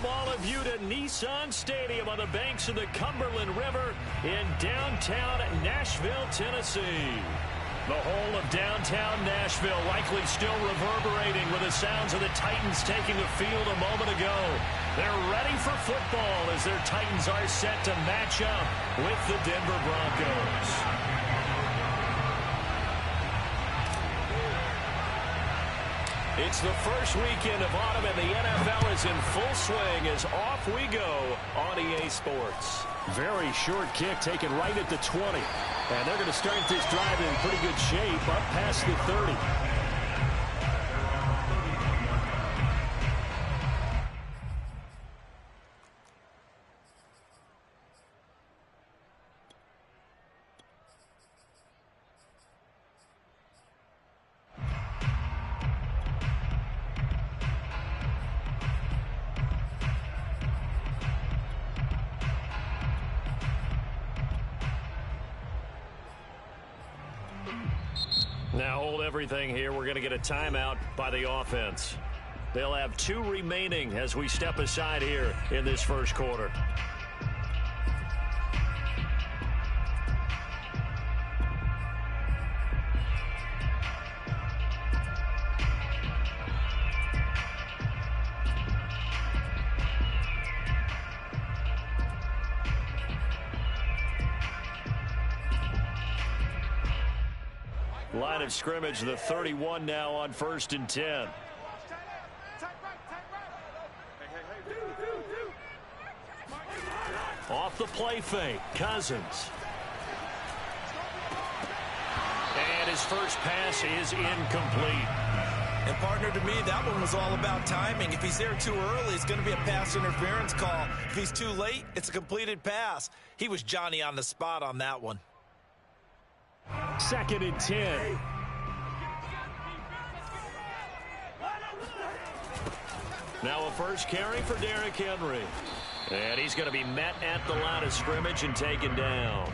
all of you to Nissan Stadium on the banks of the Cumberland River in downtown Nashville, Tennessee. The whole of downtown Nashville likely still reverberating with the sounds of the Titans taking the field a moment ago. They're ready for football as their Titans are set to match up with the Denver Broncos. It's the first weekend of autumn, and the NFL is in full swing as off we go on EA Sports. Very short kick taken right at the 20. And they're going to start this drive in pretty good shape up past the 30. Now hold everything here. We're going to get a timeout by the offense. They'll have 2 remaining as we step aside here in this first quarter. Line of scrimmage, the 31 now on 1st and 10. Off the play fake, Cousins. And his first pass is incomplete. And partner, to me, that one was all about timing. If he's there too early, it's going to be a pass interference call. If he's too late, it's a completed pass. He was Johnny on the spot on that one. 2nd and 10. Now a first carry for Derrick Henry. And he's going to be met at the line of scrimmage and taken down.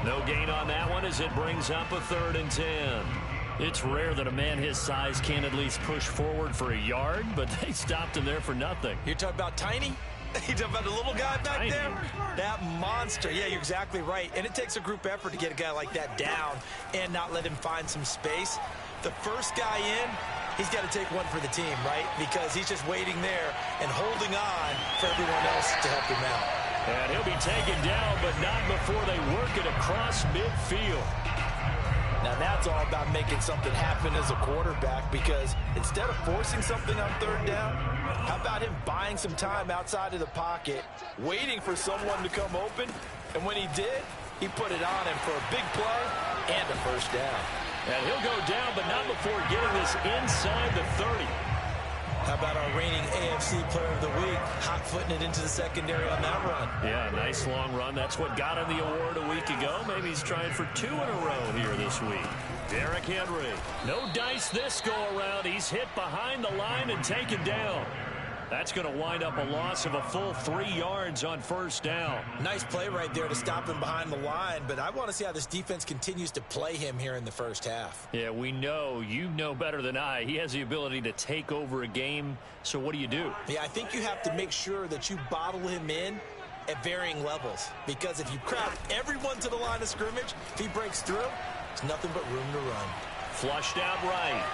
No gain on that one as it brings up a 3rd and 10. It's rare that a man his size can at least push forward for a yard, but they stopped him there for nothing. You're talking about Tiny? You talking about the little guy back Tiny. there? That monster. Yeah, you're exactly right. And it takes a group effort to get a guy like that down and not let him find some space. The first guy in, he's got to take one for the team, right? Because he's just waiting there and holding on for everyone else to help him out. And he'll be taken down, but not before they work it across midfield. Now that's all about making something happen as a quarterback, because instead of forcing something on 3rd down, how about him buying some time outside of the pocket, waiting for someone to come open, and when he did, he put it on him for a big play and a first down. And he'll go down, but not before getting this inside the 30. How about our reigning AFC Player of the Week, hot-footing it into the secondary on that run? Yeah, nice long run. That's what got him the award a week ago. Maybe he's trying for 2 in a row here this week. Derrick Henry. No dice this go-around. He's hit behind the line and taken down. That's going to wind up a loss of a full 3 yards on 1st down. Nice play right there to stop him behind the line, but I want to see how this defense continues to play him here in the first half. Yeah, we know. You know better than I. He has the ability to take over a game, so what do you do? Yeah, I think you have to make sure that you bottle him in at varying levels, because if you crowd everyone to the line of scrimmage, if he breaks through, there's nothing but room to run. Flushed out right.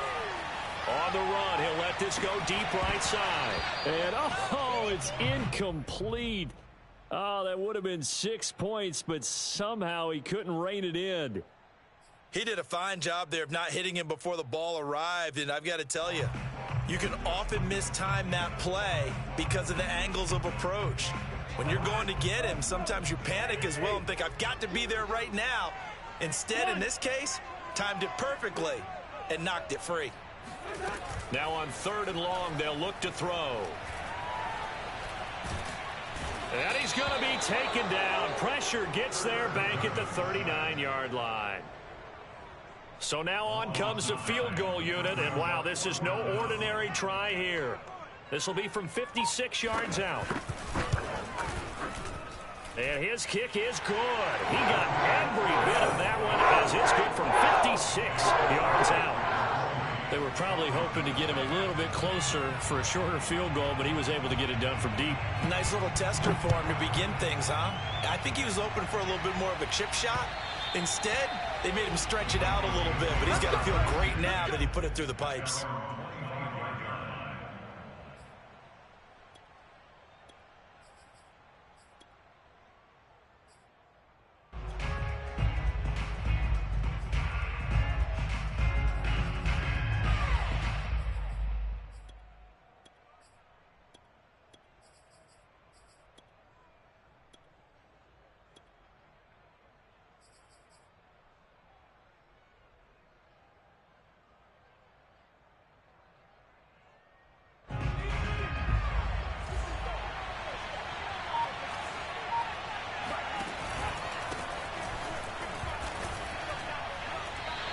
On the run, he'll let this go deep right side. And, oh, it's incomplete. Oh, that would have been 6 points, but somehow he couldn't rein it in. He did a fine job there of not hitting him before the ball arrived, and I've got to tell you, you can often mistime that play because of the angles of approach. When you're going to get him, sometimes you panic as well and think, I've got to be there right now. Instead, in this case, timed it perfectly and knocked it free. Now on 3rd and long, they'll look to throw. And he's going to be taken down. Pressure gets there back at the 39-yard line. So now on comes the field goal unit. And, wow, this is no ordinary try here. This will be from 56 yards out. And his kick is good. He got every bit of that one as it's good from 56 yards out. They were probably hoping to get him a little bit closer for a shorter field goal, but he was able to get it done from deep. Nice little tester for him to begin things, huh? I think he was open for a little bit more of a chip shot. Instead, they made him stretch it out a little bit, but he's got to feel great now that he put it through the pipes.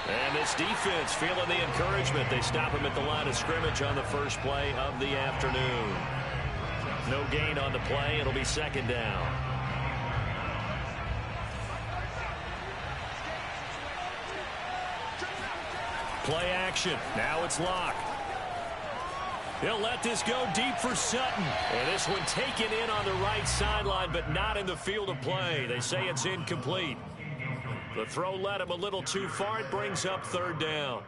And this defense feeling the encouragement. They stop him at the line of scrimmage on the first play of the afternoon. No gain on the play. It'll be second down. Play action. Now it's Locke. He'll let this go deep for Sutton. And this one taken in on the right sideline, but not in the field of play. They say it's incomplete. The throw led him a little too far. It brings up third down.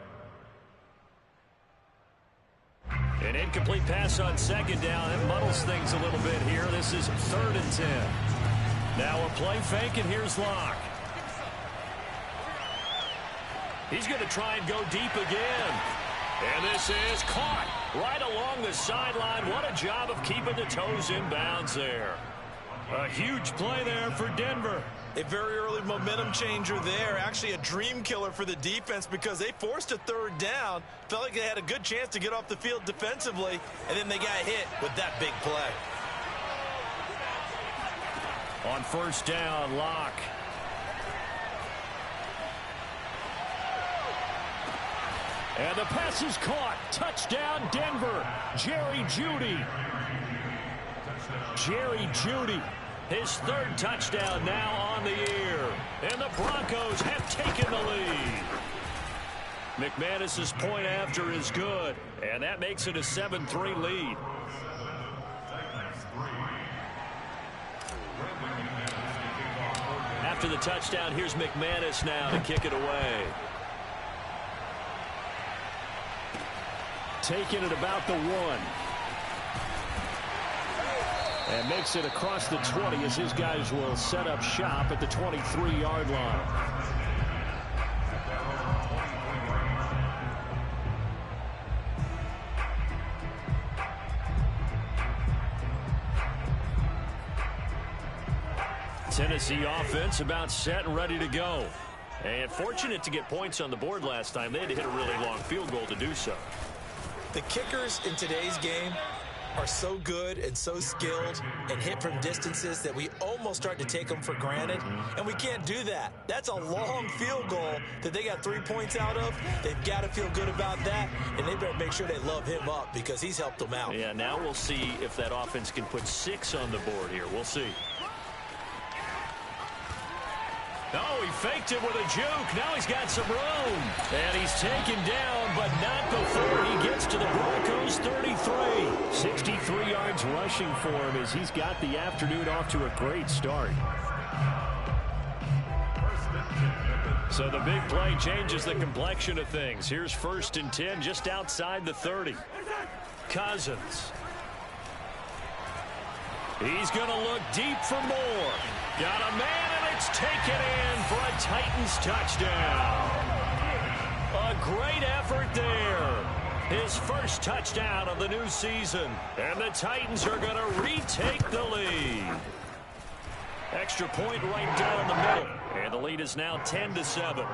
An incomplete pass on second down. That muddles things a little bit here. This is 3rd and 10. Now a play fake, and here's Locke. He's going to try and go deep again. And this is caught right along the sideline. What a job of keeping the toes in bounds there. A huge play there for Denver. A very early momentum changer there. Actually a dream killer for the defense because they forced a 3rd down. Felt like they had a good chance to get off the field defensively, and then they got hit with that big play. On first down, Locke. And the pass is caught. Touchdown, Denver. Jerry Jeudy. Jerry Jeudy. His 3rd touchdown now on the year. And the Broncos have taken the lead. McManus's point after is good. And that makes it a 7-3 lead. After the touchdown, here's McManus now to kick it away. Taking it about the 1. And makes it across the 20 as his guys will set up shop at the 23-yard line. Tennessee offense about set and ready to go. And fortunate to get points on the board last time. They had to hit a really long field goal to do so. The kickers in today's game are so good and so skilled and hit from distances that we almost start to take them for granted, and we can't do that. That's a long field goal that they got 3 points out of. They've got to feel good about that, and they better make sure they love him up because he's helped them out. Yeah, now we'll see if that offense can put 6 on the board here. We'll see. Oh, he faked it with a juke. Now he's got some room. And he's taken down, but not before he gets to the Broncos' 33. 63 yards rushing for him as he's got the afternoon off to a great start. So the big play changes the complexion of things. Here's 1st and 10 just outside the 30. Cousins. He's going to look deep for more. Got a man, and it's taken in for a Titans touchdown. A great effort there. His first touchdown of the new season. And the Titans are going to retake the lead. Extra point right down the middle. And the lead is now 10-7.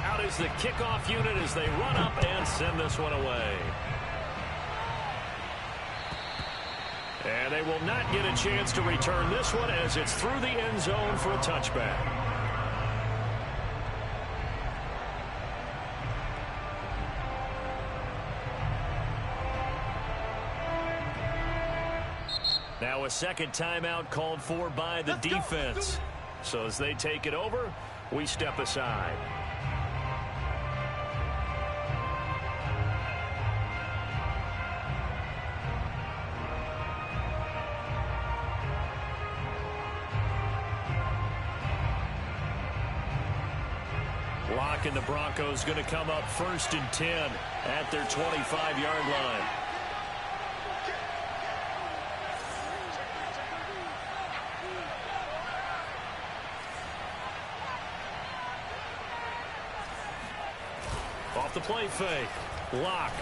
Out is the kickoff unit as they run up and send this one away. And they will not get a chance to return this one as it's through the end zone for a touchback. Now a second timeout called for by the defense. So as they take it over, We step aside. Lock and the Broncos going to come up 1st and 10 at their 25-yard line. Off the play fake. Lock.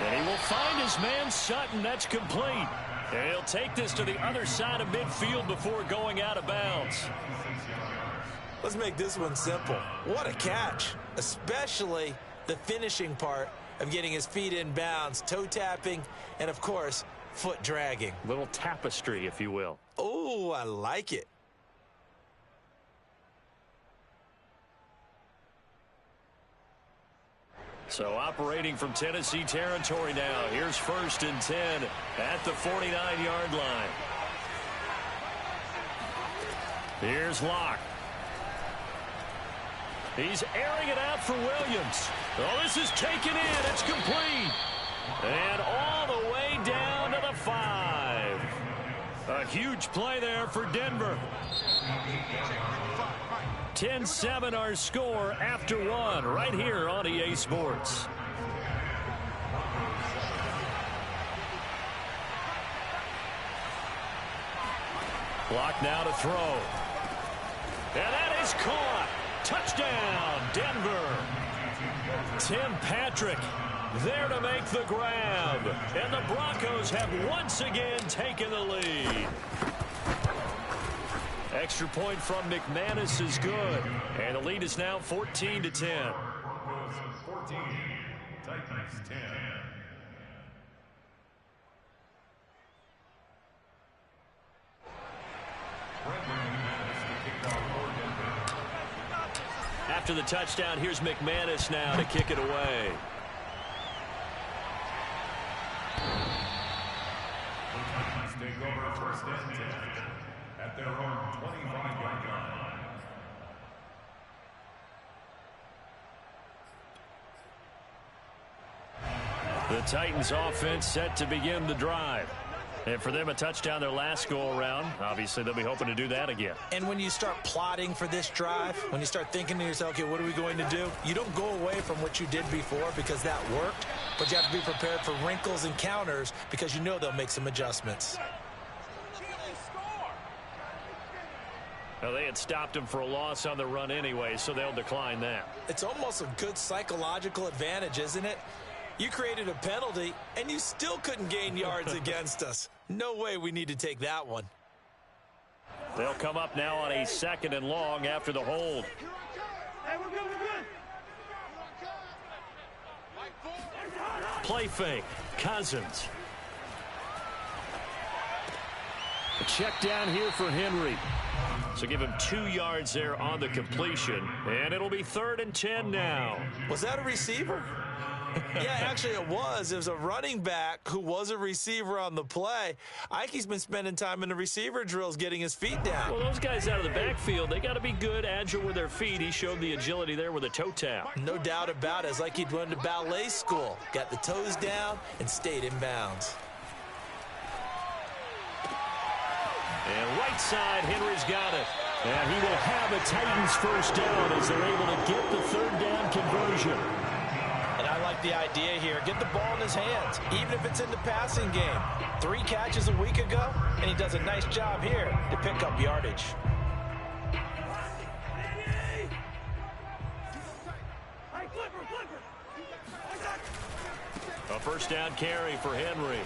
And he will find his man Sutton. That's complete. And he'll take this to the other side of midfield before going out of bounds. Let's make this one simple. What a catch, especially the finishing part of getting his feet in bounds, toe tapping, and, of course, foot dragging. Little tapestry, if you will. Oh, I like it. So operating from Tennessee territory now. Here's 1st and 10 at the 49-yard line. Here's Locke. He's airing it out for Williams. Oh, this is taken in. It's complete. And all the way down to the 5. A huge play there for Denver. 10-7 our score after 1 right here on EA Sports. Clock now to throw. And that is caught. Touchdown, Denver. Tim Patrick there to make the grab. And the Broncos have once again taken the lead. Extra point from McManus is good. And the lead is now 14-10. 14, Titans 10. After the touchdown, here's McManus now to kick it away. The Titans take over 1st and 10 at their own 25-yard line. The Titans offense set to begin the drive. And for them, a touchdown their last go-around. Obviously, they'll be hoping to do that again. And when you start plotting for this drive, when you start thinking to yourself, okay, what are we going to do? You don't go away from what you did before because that worked, but you have to be prepared for wrinkles and counters because you know they'll make some adjustments. Well, they had stopped him for a loss on the run anyway, so they'll decline that. It's almost a good psychological advantage, isn't it? You created a penalty, and you still couldn't gain yards against us. No way we need to take that one. They'll come up now on a 2nd and long after the hold. Play fake. Cousins. A check down here for Henry. So give him 2 yards there on the completion. And it'll be 3rd and 10 now. Was that a receiver? Yeah, actually it was. It was a running back who was a receiver on the play. I think he's been spending time in the receiver drills getting his feet down. Well, those guys out of the backfield, they got to be good, agile with their feet. He showed the agility there with a toe tap. No doubt about it. It's like he'd run to ballet school. Got the toes down and stayed in bounds. And right side, Henry's got it. And he will have a Titans first down as they're able to get the 3rd down conversion. And I like the idea here. Get the ball in his hands, even if it's in the passing game. 3 catches a week ago, and he does a nice job here to pick up yardage. A first down carry for Henry.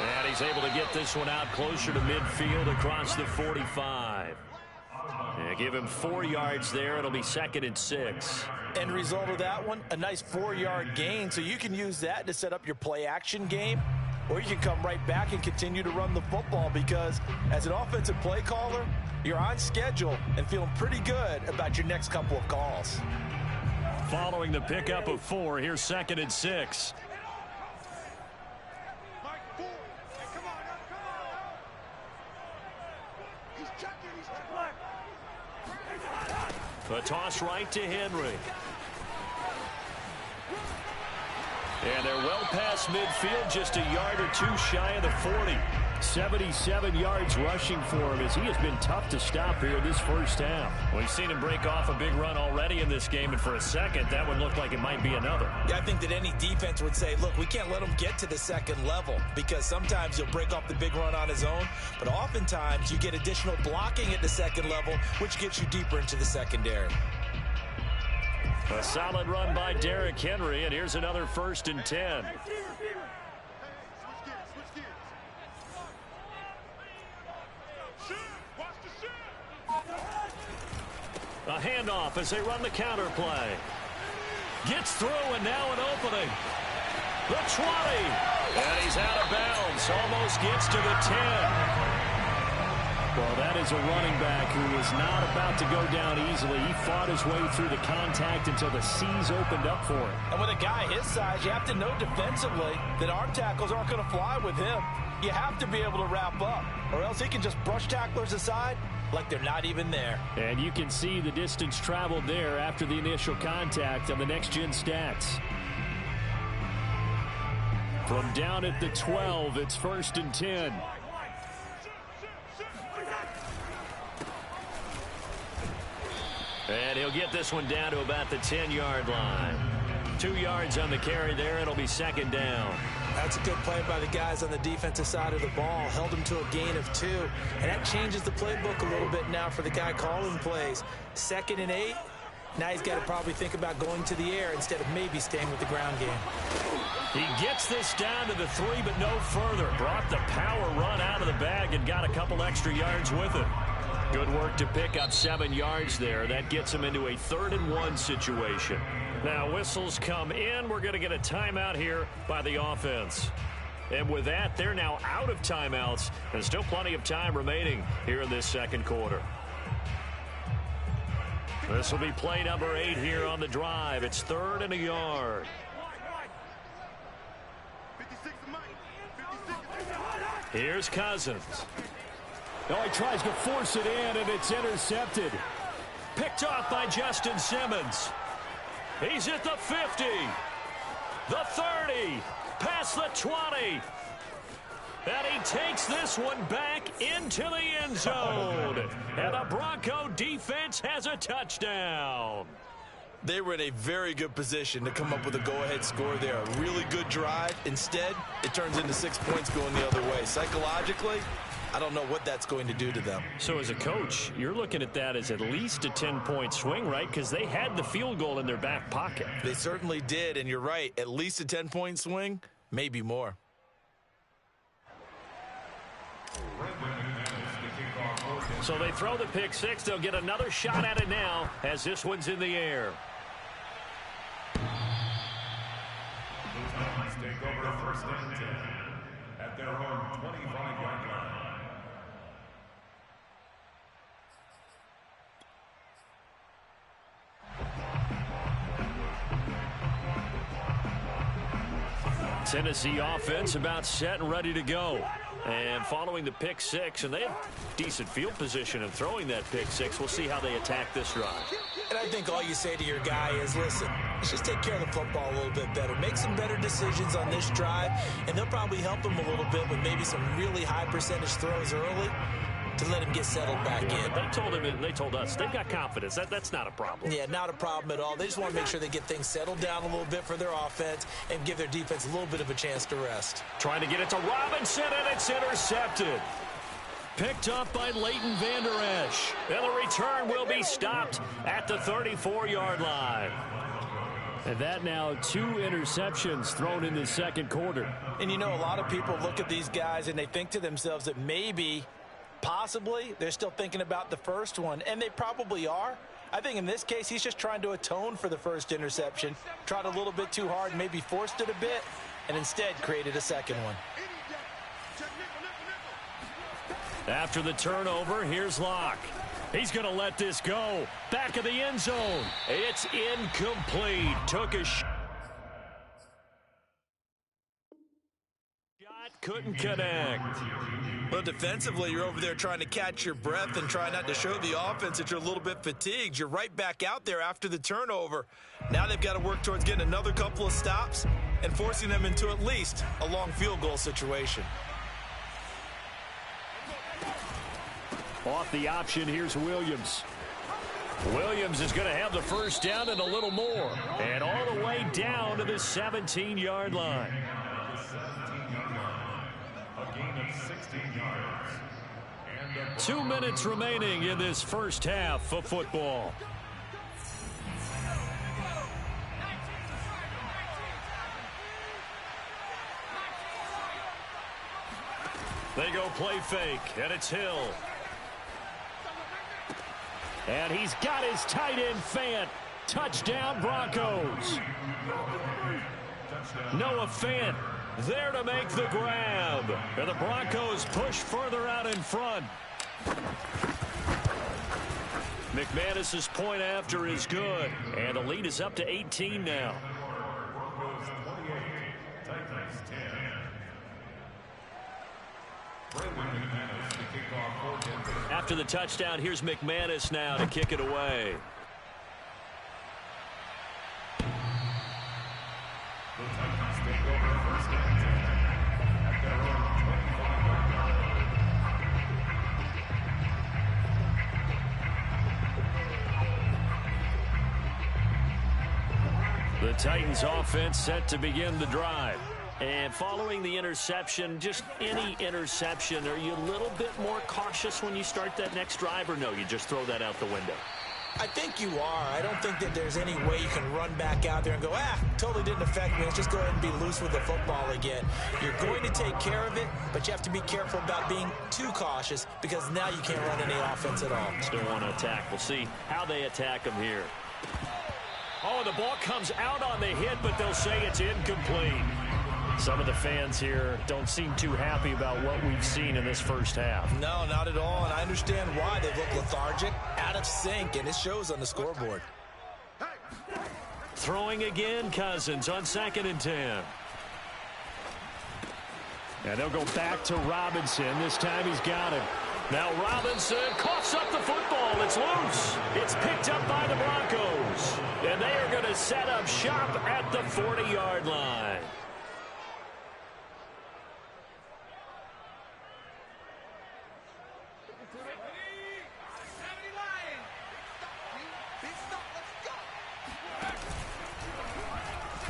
And he's able to get this one out closer to midfield across the 45. Yeah, give him 4 yards there. It'll be 2nd and 6. End result of that one, a nice 4-yard gain. So you can use that to set up your play-action game, or you can come right back and continue to run the football because as an offensive play caller, you're on schedule and feeling pretty good about your next couple of calls. Following the pickup of 4, here's 2nd and 6. A toss right to Henry. And they're well past midfield, just a yard or two shy of the 40. 77 yards rushing for him as he has been tough to stop here this first half. We've seen him break off a big run already in this game, and for a second, that one looked like it might be another. Yeah, I think that any defense would say, look, we can't let him get to the second level because sometimes he'll break off the big run on his own, but oftentimes you get additional blocking at the second level, which gets you deeper into the secondary. A solid run by Derrick Henry, and here's another 1st and 10. A handoff as they run the counter play. Gets through, and now an opening. The 20. And he's out of bounds. Almost gets to the 10. Well, that is a running back who is not about to go down easily. He fought his way through the contact until the seas opened up for him. And with a guy his size, you have to know defensively that arm tackles aren't going to fly with him. You have to be able to wrap up, or else he can just brush tacklers aside like they're not even there. And you can see the distance traveled there after the initial contact on the next-gen stats. From down at the 12, it's 1st and 10. And he'll get this one down to about the 10-yard line. 2 yards on the carry there. It'll be 2nd down. That's a good play by the guys on the defensive side of the ball. Held him to a gain of 2. And that changes the playbook a little bit now for the guy calling plays. 2nd and 8. Now he's got to probably think about going to the air instead of maybe staying with the ground game. He gets this down to the 3, but no further. Brought the power run out of the bag and got a couple extra yards with it. Good work to pick up 7 yards there. That gets him into a 3rd and 1 situation. Now whistles come in. We're going to get a timeout here by the offense. And with that, they're now out of timeouts. And still plenty of time remaining here in this second quarter. This will be play number 8 here on the drive. It's 3rd and a yard. Here's Cousins. Oh, he tries to force it in, and it's intercepted. Picked off by Justin Simmons. He's at the 50, the 30, past the 20. And he takes this one back into the end zone. And the Bronco defense has a touchdown. They were in a very good position to come up with a go-ahead score there. A really good drive. Instead, it turns into 6 points going the other way. Psychologically, I don't know what that's going to do to them. So as a coach, you're looking at that as at least a 10-point swing, right? Because they had the field goal in their back pocket. They certainly did, and you're right. At least a 10-point swing, maybe more. So they throw the pick 6. They'll get another shot at it now as this one's in the air. Take over 1st and 10 at their own 25-yard line. Tennessee offense about set and ready to go. And following the pick 6, and they have decent field position of throwing that pick 6. We'll see how they attack this drive. And I think all you say to your guy is, listen, let's just take care of the football a little bit better. Make some better decisions on this drive, and they'll probably help him a little bit with maybe some really high percentage throws early to let him get settled back in. They told him, and they told us, they've got confidence. That's not a problem. Yeah, not a problem at all. They just want to make sure they get things settled down a little bit for their offense and give their defense a little bit of a chance to rest. Trying to get it to Robinson, and it's intercepted. Picked up by Leighton Vander Esch. And the return will be stopped at the 34-yard line. And that now 2 interceptions thrown in the second quarter. And you know, a lot of people look at these guys and they think to themselves that maybe, possibly, they're still thinking about the first one. And they probably are. I think in this case, he's just trying to atone for the first interception. Tried a little bit too hard, maybe forced it a bit, and instead created a second one. After the turnover, here's Locke. He's going to let this go. Back of the end zone. It's incomplete. Took a shot shot, couldn't connect. Well, defensively, you're over there trying to catch your breath and try not to show the offense that you're a little bit fatigued. You're right back out there after the turnover. Now they've got to work towards getting another couple of stops and forcing them into at least a long field goal situation. Off the option, here's Williams. Williams is going to have the first down and a little more. And all the way down to the 17-yard line. A gain of 16 yards. 2 minutes remaining in this first half of football. They go play fake, and it's Hill. And he's got his tight end Fant. Touchdown, Broncos. Noah Fant there to make the grab. And the Broncos push further out in front. McManus's point after is good. And the lead is up to 18 now. Broncos 28, Titans 10. After the touchdown, here's McManus now to kick it away. The Titans take over first and 10 at their own 25-yard line. The Titans offense set to begin the drive. And following the interception, just any interception, are you a little bit more cautious when you start that next drive, or no, you just throw that out the window? I think you are. I don't think that there's any way you can run back out there and go, totally didn't affect me. Let's just go ahead and be loose with the football again. You're going to take care of it, but you have to be careful about being too cautious because now you can't run any offense at all. Still want to attack. We'll see how they attack them here. Oh, the ball comes out on the hit, but they'll say it's incomplete. Some of the fans here don't seem too happy about what we've seen in this first half. No, not at all, and I understand why. They look lethargic, out of sync, and it shows on the scoreboard. Throwing again, Cousins on 2nd and 10. And they'll go back to Robinson. This time he's got him. Now Robinson coughs up the football. It's loose. It's picked up by the Broncos. And they are going to set up shop at the 40-yard line.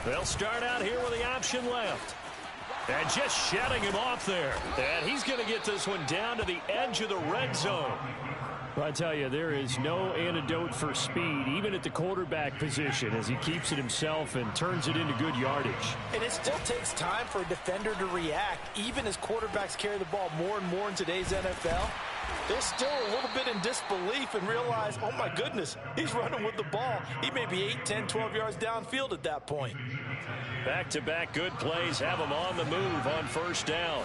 They'll start out here with the option left. And just shutting him off there. And he's going to get this one down to the edge of the red zone. Well, I tell you, there is no antidote for speed, even at the quarterback position, as he keeps it himself and turns it into good yardage. And it still takes time for a defender to react, even as quarterbacks carry the ball more and more in today's NFL. They're still a little bit in disbelief and realize, oh my goodness, he's running with the ball. He may be 8, 10, 12 yards downfield at that point. Back-to-back good plays have him on the move on first down.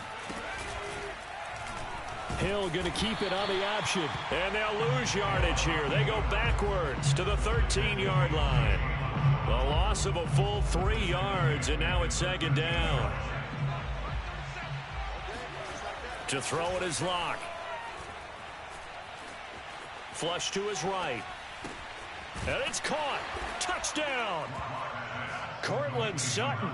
Hill going to keep it on the option. And they'll lose yardage here. They go backwards to the 13-yard line. The loss of a full 3 yards, and now it's 2nd down. To throw it is Locke. Flush to his right. And it's caught. Touchdown. Cortland Sutton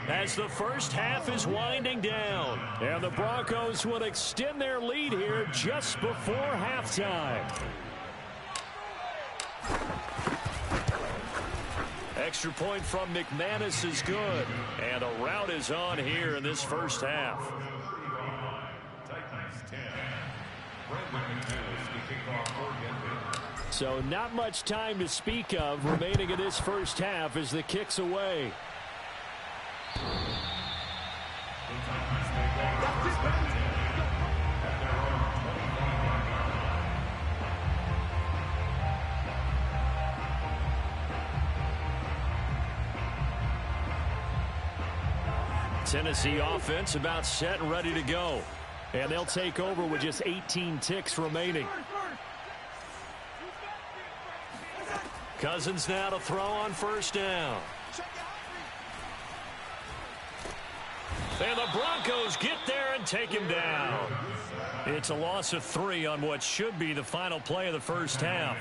as the first half is winding down. And the Broncos will extend their lead here just before halftime. Extra point from McManus is good. And a rout is on here in this first half. Titans 10. Brandon McManus to kick off for Denver. So not much time to speak of remaining in this first half as the kick's away. The Titans take over first and 10 at their own 25-yard line. Tennessee offense about set and ready to go. And they'll take over with just 18 ticks remaining. Cousins now to throw on first down. And the Broncos get there and take him down. It's a loss of 3 on what should be the final play of the first half.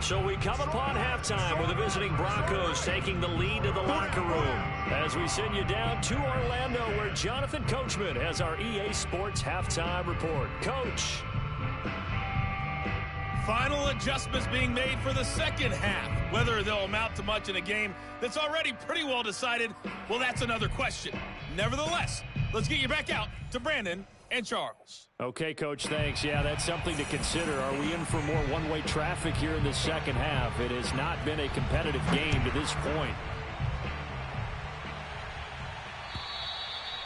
So we come upon halftime with the visiting Broncos taking the lead to the locker room as we send you down to Orlando where Jonathan Coachman has our EA Sports halftime report. Coach. Final adjustments being made for the second half. Whether they'll amount to much in a game that's already pretty well decided, well, that's another question. Nevertheless, let's get you back out to Brandon and Charles. Okay, Coach, thanks. Yeah, that's something to consider. Are we in for more one-way traffic here in the second half? It has not been a competitive game to this point.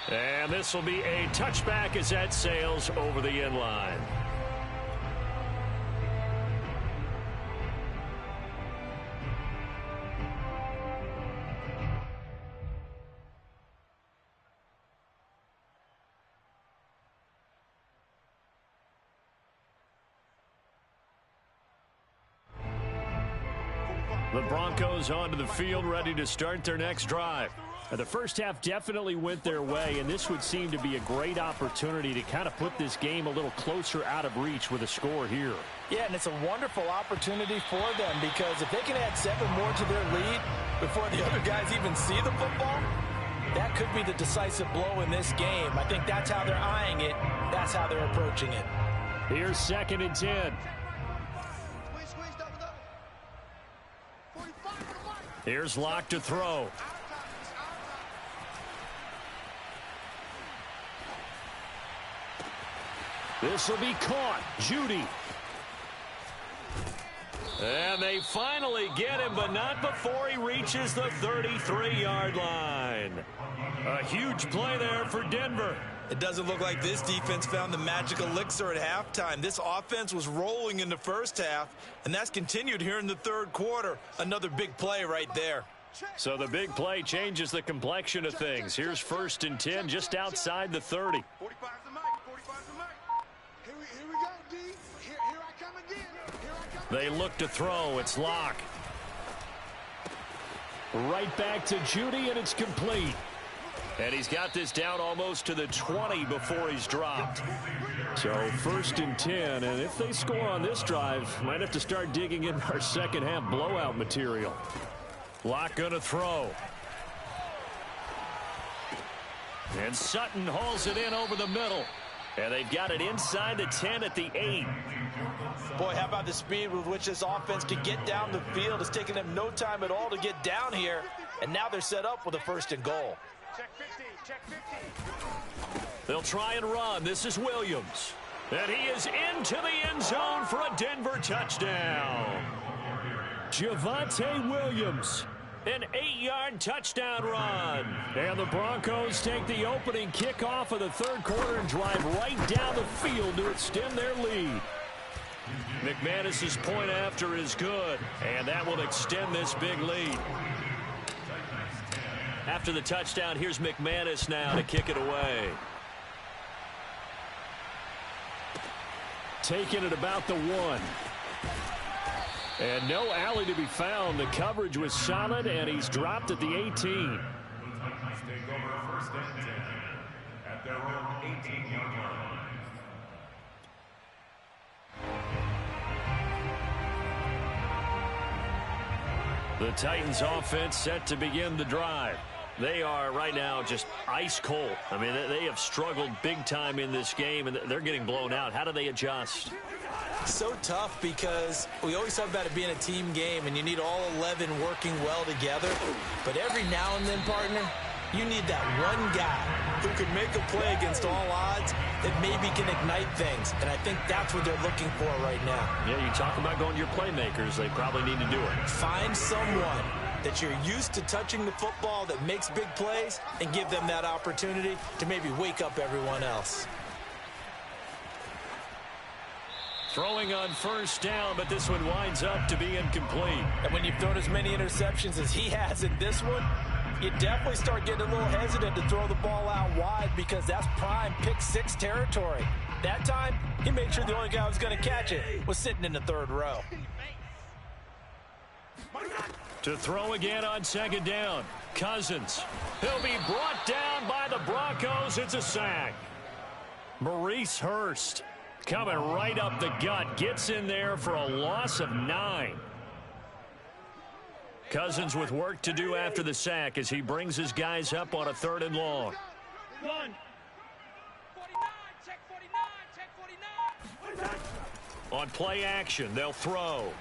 And this will be a touchback as that sails over the end line. The Broncos onto the field ready to start their next drive. Now, the first half definitely went their way, and this would seem to be a great opportunity to kind of put this game a little closer out of reach with a score here. Yeah, and it's a wonderful opportunity for them because if they can add 7 more to their lead before the other guys even see the football, that could be the decisive blow in this game. I think that's how they're eyeing it. That's how they're approaching it. Here's 2nd and 10. Here's Locke to throw. This will be caught. Judy. And they finally get him, but not before he reaches the 33-yard line. A huge play there for Denver. It doesn't look like this defense found the magic elixir at halftime. This offense was rolling in the first half, and that's continued here in the third quarter. Another big play right there. So the big play changes the complexion of things. Here's 1st and 10 just outside the 30. 45's the mic. 45's the mic. Here we go, D. Here I come again. Here I come. They look to throw. It's Locke. Right back to Judy, and it's complete. And he's got this down almost to the 20 before he's dropped. So 1st and 10, and if they score on this drive, might have to start digging in our second half blowout material. Locke gonna throw. And Sutton hauls it in over the middle. And they've got it inside the 10 at the 8. Boy, how about the speed with which this offense can get down the field? It's taken them no time at all to get down here. And now they're set up with a 1st and goal. Check 50. Check 50. They'll try and run. This is Williams. And he is into the end zone for a Denver touchdown. Javonte Williams. An 8-yard touchdown run. And the Broncos take the opening kickoff of the third quarter and drive right down the field to extend their lead. McManus's point after is good, and that will extend this big lead. After the touchdown, here's McManus now to kick it away. Taking it about the 1. And no alley to be found. The coverage was solid, and he's dropped at the 18. Take over 1st and 10 at their own 18-yard line. The Titans offense set to begin the drive. They are right now just ice cold. I mean, they have struggled big time in this game, and they're getting blown out. How do they adjust? So tough because we always talk about it being a team game, and you need all 11 working well together. But every now and then, partner, you need that one guy who can make a play against all odds that maybe can ignite things. And I think that's what they're looking for right now. Yeah, you talk about going to your playmakers. They probably need to do it. Find someone that you're used to touching the football that makes big plays and give them that opportunity to maybe wake up everyone else. Throwing on 1st down, but this one winds up to be incomplete. And when you've thrown as many interceptions as he has in this one, You definitely start getting a little hesitant to throw the ball out wide because that's prime pick six territory. That time, he made sure the only guy who was going to catch it was sitting in the third row. To throw again on second down. Cousins. He'll be brought down by the Broncos. It's a sack. Maurice Hurst coming right up the gut. Gets in there for a loss of 9. Cousins with work to do after the sack as he brings his guys up on a 3rd and long. 1. 49, check 49, check 49. On play action, they'll throw.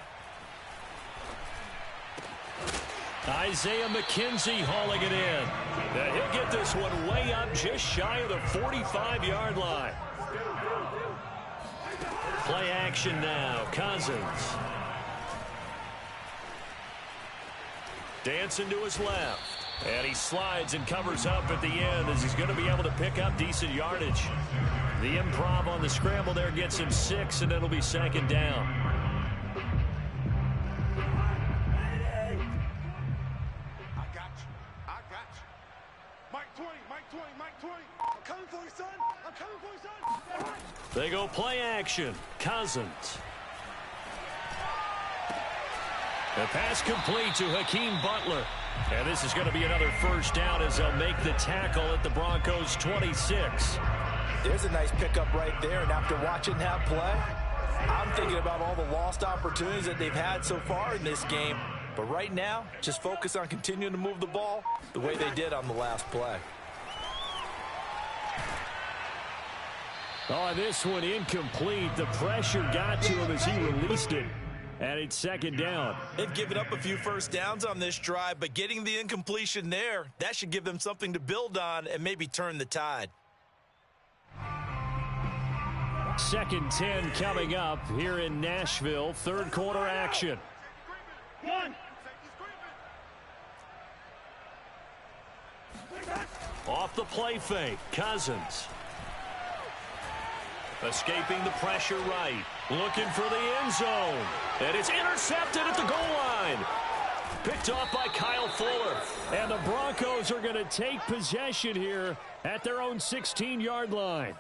Isaiah McKenzie hauling it in. Now he'll get this one way up just shy of the 45-yard line. Play action now. Cousins. Dancing to his left. And he slides and covers up at the end as he's going to be able to pick up decent yardage. The improv on the scramble there gets him 6, and it'll be 2nd down. They go play action. Cousins. The pass complete to Hakeem Butler. And this is going to be another 1st down as they'll make the tackle at the Broncos 26. There's a nice pickup right there. And after watching that play, I'm thinking about all the lost opportunities that they've had so far in this game. But right now, just focus on continuing to move the ball the way they did on the last play. Oh, this one incomplete. The pressure got to him as he released it. And it's 2nd down. They've given up a few 1st downs on this drive, but getting the incompletion there, that should give them something to build on and maybe turn the tide. 2nd 10 coming up here in Nashville. 3rd quarter action. 1. Off the play fake. Cousins. Escaping the pressure right. Looking for the end zone. And it's intercepted at the goal line. Picked off by Kyle Fuller. And the Broncos are going to take possession here at their own 16-yard line.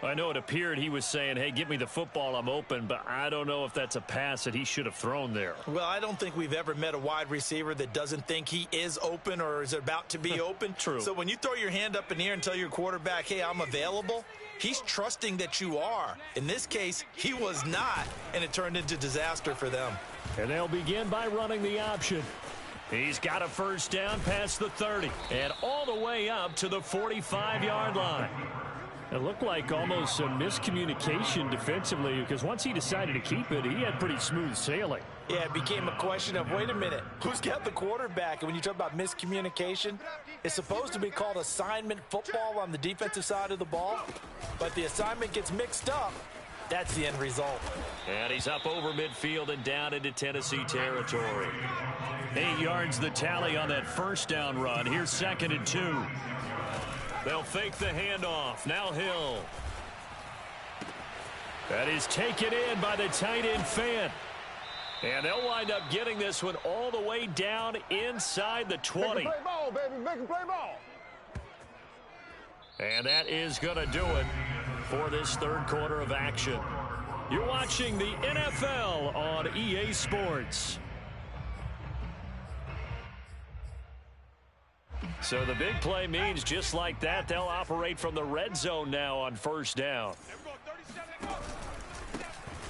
I know it appeared he was saying, hey, give me the football, I'm open, but I don't know if that's a pass that he should have thrown there. Well, I don't think we've ever met a wide receiver that doesn't think he is open or is about to be open. True. So when you throw your hand up in the air and tell your quarterback, hey, I'm available, he's trusting that you are. In this case, he was not, and it turned into disaster for them. And they'll begin by running the option. He's got a 1st down past the 30 and all the way up to the 45-yard line. It looked like almost a miscommunication defensively because once he decided to keep it, he had pretty smooth sailing. Yeah, it became a question of, wait a minute, who's got the quarterback? And when you talk about miscommunication, it's supposed to be called assignment football on the defensive side of the ball, but the assignment gets mixed up. That's the end result. And he's up over midfield and down into Tennessee territory. 8 yards the tally on that 1st down run. Here's 2nd and 2. They'll fake the handoff. Now Hill. That is taken in by the tight end Fant. And they'll wind up getting this one all the way down inside the 20. Make 'em play ball, baby. Make 'em play ball. And that is going to do it for this 3rd quarter of action. You're watching the NFL on EA Sports. So the big play means just like that, they'll operate from the red zone now on 1st down.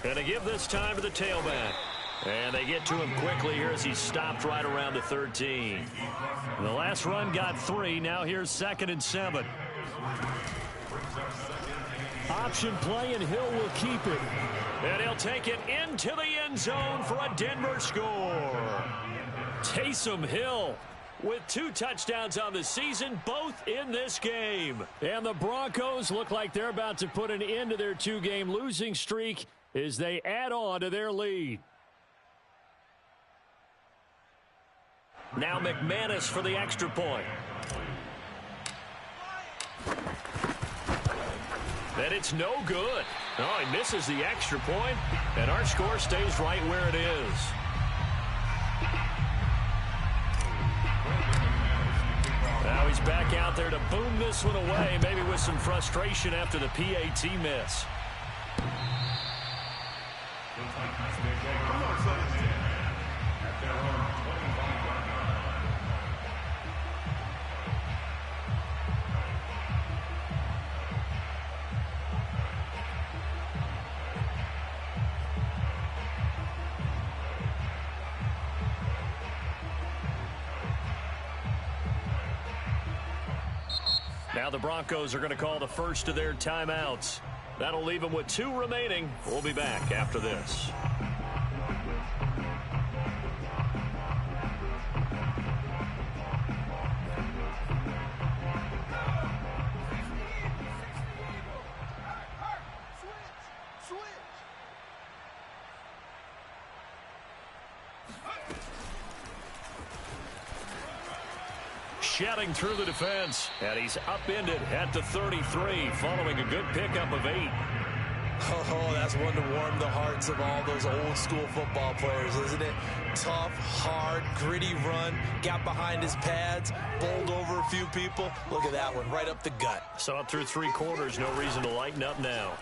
And they give this time to the tailback. And they get to him quickly here as he stopped right around the 13. The last run got 3. Now here's 2nd and 7. Option play, and Hill will keep it. And he'll take it into the end zone for a Denver score. Taysom Hill with 2 touchdowns on the season, both in this game. And the Broncos look like they're about to put an end to their 2-game losing streak as they add on to their lead. Now McManus for the extra point. And it's no good. Oh, he misses the extra point, and our score stays right where it is. he's back out there to boom this one away, maybe with some frustration after the PAT miss. Now the Broncos are going to call the first of their timeouts. That'll leave them with 2 remaining. We'll be back after this. Shedding through the defense, and he's upended at the 33 following a good pickup of 8. Oh, that's one to warm the hearts of all those old school football players, isn't it? Tough, hard, gritty run, got behind his pads, bowled over a few people. Look at that one, right up the gut. Saw it through 3 quarters, no reason to lighten up now.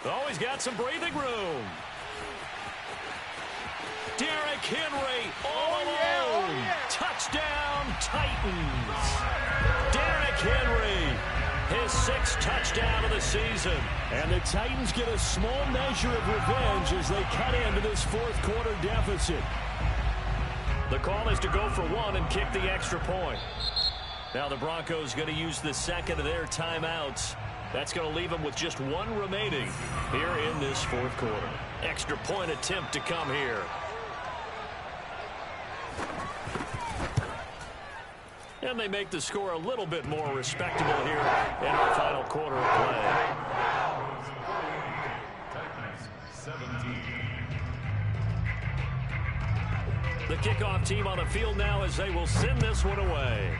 Oh, he's got some breathing room. Derrick Henry all alone. Touchdown, Titans. Derrick Henry, his 6th touchdown of the season. And the Titans get a small measure of revenge as they cut into this 4th quarter deficit. The call is to go for 1 and kick the extra point. Now the Broncos going to use the 2nd of their timeouts. That's going to leave them with just 1 remaining here in this 4th quarter. Extra point attempt to come here. And they make the score a little bit more respectable here in our final quarter of play. The kickoff team on the field now as they will send this one away.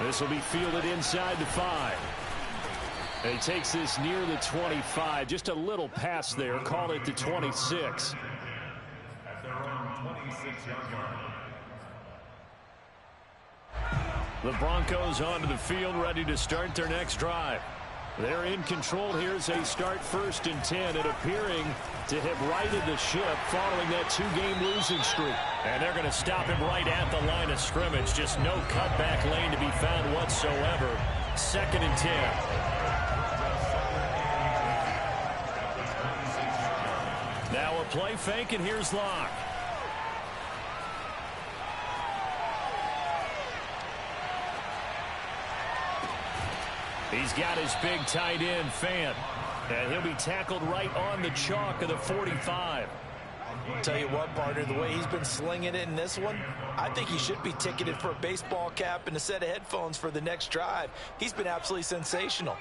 This will be fielded inside the 5. And he takes this near the 25. Just a little pass there. Call it the 26. At their own 26-yard line. The Broncos onto the field, ready to start their next drive. They're in control here as they start 1st and 10, and appearing to have righted the ship following that 2-game losing streak. And they're going to stop him right at the line of scrimmage. Just no cutback lane to be found whatsoever. 2nd and 10. Now a play fake, and here's Locke. He's got his big tight end, Fant. And he'll be tackled right on the chalk of the 45. Tell you what, partner, the way he's been slinging it in this one, I think he should be ticketed for a baseball cap and a set of headphones for the next drive. He's been absolutely sensational.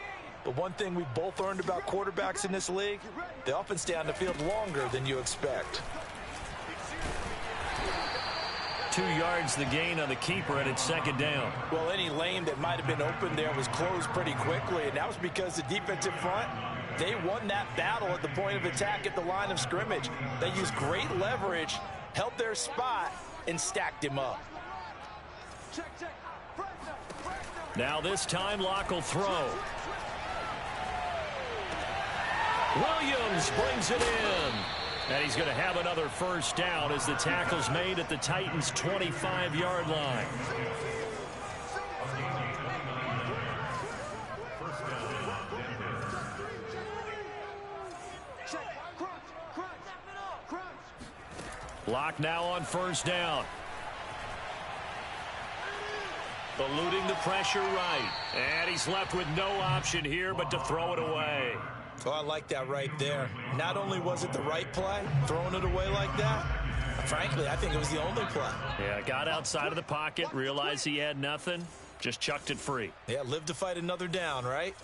But one thing we've both learned about quarterbacks in this league, they often stay on the field longer than you expect. 2 yards the gain on the keeper, and it's 2nd down. Well, any lane that might have been open there was closed pretty quickly, and that was because the defensive front, they won that battle at the point of attack at the line of scrimmage. They used great leverage, held their spot, and stacked him up. Now this time, Locke will throw. Williams brings it in. And he's going to have another 1st down as the tackle's made at the Titans' 25-yard line. Locke now on 1st down. Eluding the pressure right. And he's left with no option here but to throw it away. Oh, I like that right there. Not only was it the right play, throwing it away like that, frankly, I think it was the only play. Yeah, got outside of the pocket, realized he had nothing, just chucked it free. Yeah, live to fight another down, right?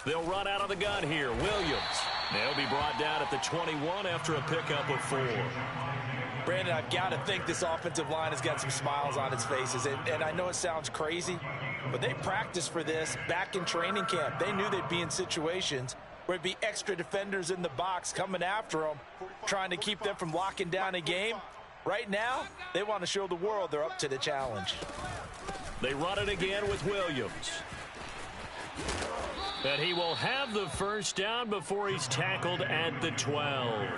They'll run out of the gun here. Williams. They'll be brought down at the 21 after a pickup of 4. Brandon, I've got to think this offensive line has got some smiles on its faces. And I know it sounds crazy, but they practiced for this back in training camp. They knew they'd be in situations where it'd be extra defenders in the box coming after them, trying to keep them from locking down a game. Right now, they want to show the world they're up to the challenge. They run it again with Williams. And he will have the first down before he's tackled at the 12.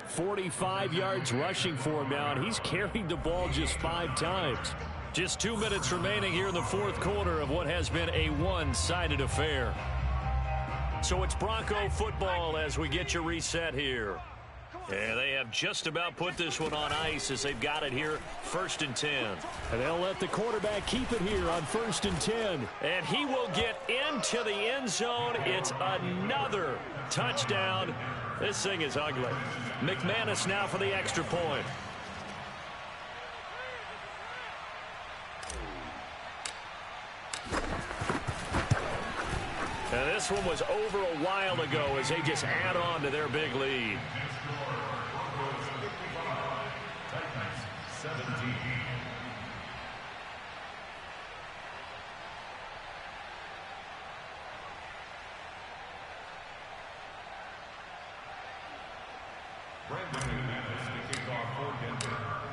45 yards rushing for him now, and he's carried the ball just 5 times. Just 2 minutes remaining here in the fourth quarter of what has been a one-sided affair. So it's Bronco football as we get you reset here. And they have just about put this one on ice as they've got it here, 1st and 10. And they'll let the quarterback keep it here on 1st and 10. And he will get into the end zone. It's another touchdown. This thing is ugly. McManus now for the extra point. And this one was over a while ago as they just add on to their big lead.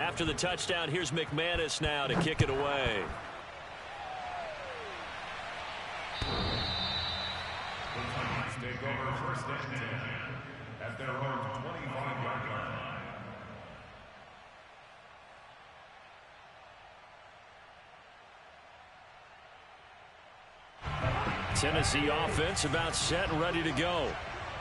After the touchdown, here's McManus now to kick it away. Take over 1st and 10 at their own 25-yard line. Tennessee offense about set and ready to go.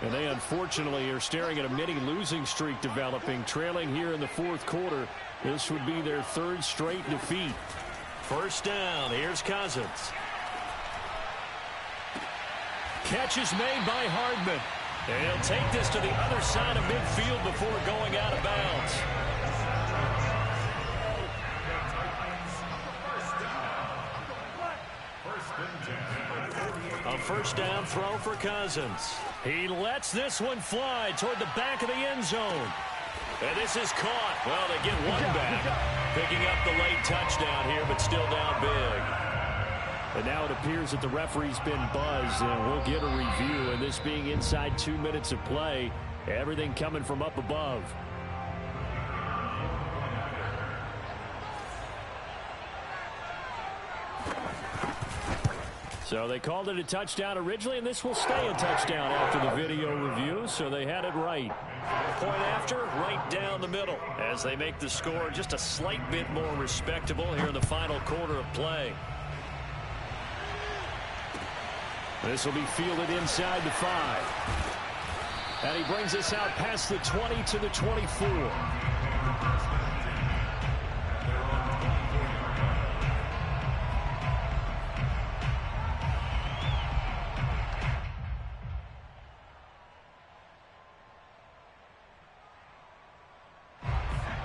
And they unfortunately are staring at a mini losing streak developing, trailing here in the fourth quarter. This would be their 3rd straight defeat. First down, here's Cousins. Catch is made by Hardman. And he'll take this to the other side of midfield before going out of bounds. A first down throw for Cousins. He lets this one fly toward the back of the end zone. And this is caught. Well, they get one back. Picking up the late touchdown here, but still down big. And now it appears that the referee's been buzzed, and we'll get a review. And this being inside 2 minutes of play, everything coming from up above. So they called it a touchdown originally, and this will stay a touchdown after the video review, so they had it right. Point after, right down the middle, as they make the score just a slight bit more respectable here in the final quarter of play. This will be fielded inside the 5. And he brings us out past the 20 to the 24.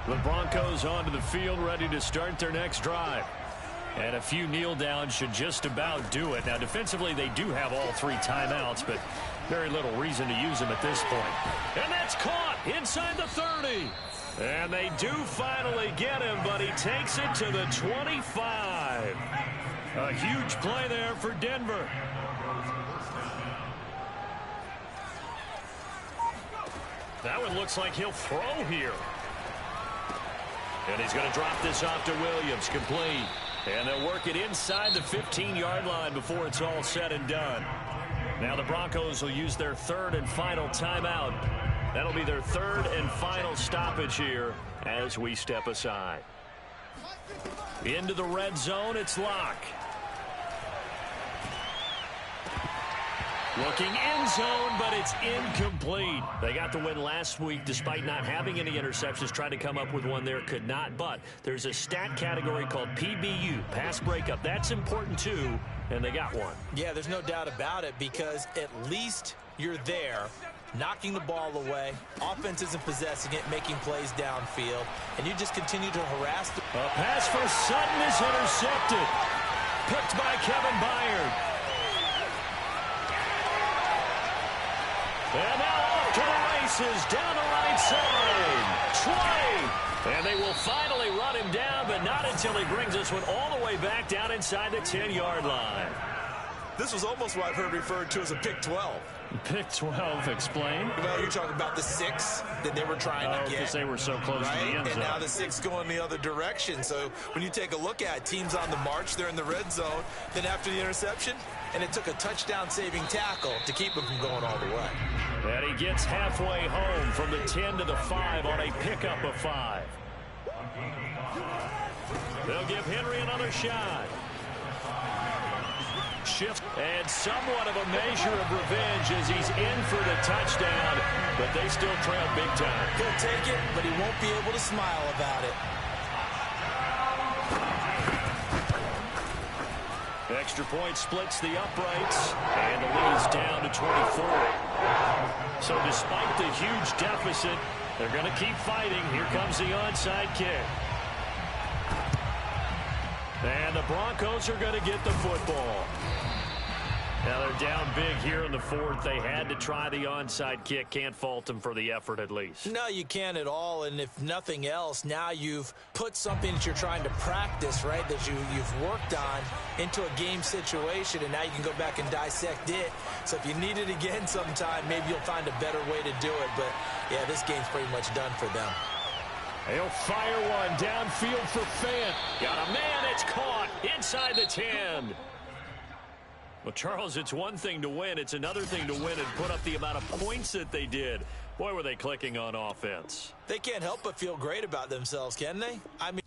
The Broncos onto the field, ready to start their next drive. And a few kneel downs should just about do it. Now, defensively, they do have all 3 timeouts, but very little reason to use them at this point. And that's caught inside the 30. And they do finally get him, but he takes it to the 25. A huge play there for Denver. That one looks like he'll throw here. And he's going to drop this off to Williams, complete. And they'll work it inside the 15-yard line before it's all said and done. Now the Broncos will use their 3rd and final timeout. That'll be their 3rd and final stoppage here as we step aside. Into the red zone, it's Locke. Looking end zone, but it's incomplete. They got the win last week despite not having any interceptions. Tried to come up with one there, could not. But there's a stat category called PBU, pass breakup. That's important too, and they got one. Yeah, there's no doubt about it, because at least you're there, knocking the ball away. Offense isn't possessing it, making plays downfield, and you just continue to harass. A pass for Sutton is intercepted. Picked by Kevin Byard. And now off to the races, down the right side. 20. And they will finally run him down, but not until he brings this one all the way back down inside the 10-yard line. This was almost what I've heard referred to as a pick 12. Pick 12, explain. Well, you're talking about the 6 that they were trying to get. Because they were so close to the end zone. And now the 6 going the other direction. So when you take a look at teams on the march, they're in the red zone. Then after the interception, and it took a touchdown-saving tackle to keep him from going all the way. And he gets halfway home from the 10 to the 5 on a pickup of 5. They'll give Henry another shot. Shift and somewhat of a measure of revenge as he's in for the touchdown, but they still trail big time. He'll take it, but he won't be able to smile about it. Extra point splits the uprights, and the lead's down to 24. So despite the huge deficit, they're going to keep fighting. Here comes the onside kick. And the Broncos are going to get the football. Now they're down big here in the 4th. They had to try the onside kick. Can't fault them for the effort at least. No, you can't at all. And if nothing else, now you've put something that you're trying to practice, right, that you've worked on into a game situation, and now you can go back and dissect it. So if you need it again sometime, maybe you'll find a better way to do it. But, yeah, this game's pretty much done for them. He'll fire one downfield for Fant. Got a man, it's caught inside the 10. Well, Charles, it's one thing to win. It's another thing to win and put up the amount of points that they did. Boy, were they clicking on offense. They can't help but feel great about themselves, can they? I mean,